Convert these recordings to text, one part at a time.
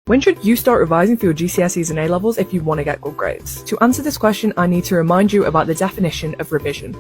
When should you start revising for your GCSEs and A-levels if you want to get good grades? To answer this question, I need to remind you about the definition of revision.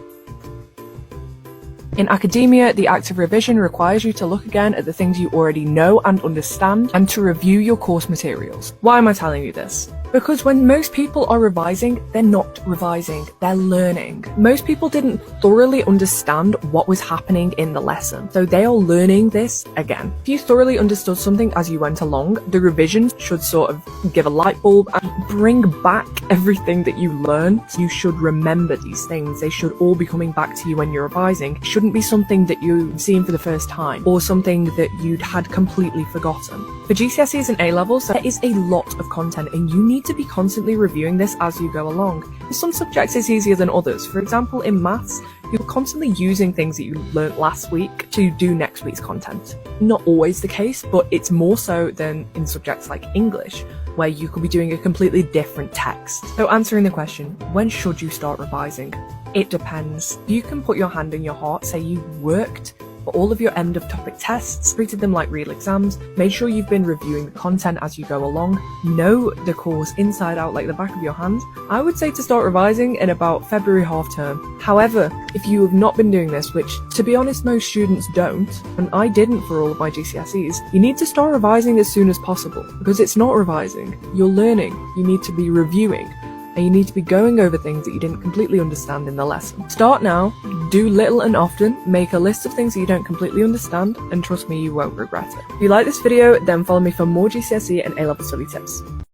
In academia, the act of revision requires you to look again at the things you already know and understand, and to review your course materials. Why am I telling you this? Because when most people are revising, they're not revising, they're learning. Most people didn't thoroughly understand what was happening in the lesson, so they are learning this again. If you thoroughly understood something as you went along, the revisions should sort of give a light bulb and bring back everything that you learned. You should remember these things. They should all be coming back to you when you're revising. It shouldn't be something that you've seen for the first time, or something that you'd had completely forgotten. For GCSEs and A-levels, there is a lot of content, and you need to be constantly reviewing this as you go along. For some subjects it's easier than others. For example, in maths, you're constantly using things that you learnt last week to do next week's content. Not always the case, but it's more so than in subjects like English, where you could be doing a completely different text. So answering the question, when should you start revising? It depends. You can put your hand in your heart, say you worked for all of your end of topic tests, treated them like real exams, made sure you've been reviewing the content as you go along, know the course inside out like the back of your hand. I would say to start revising in about February half term. However, if you have not been doing this, which to be honest most students don't, and I didn't for all of my GCSEs, you need to start revising as soon as possible, because it's not revising, you're learning, you need to be reviewing. And you need to be going over things that you didn't completely understand in the lesson. Start now, do little and often, make a list of things that you don't completely understand, and trust me, you won't regret it. If you like this video, then follow me for more GCSE and A-level study tips.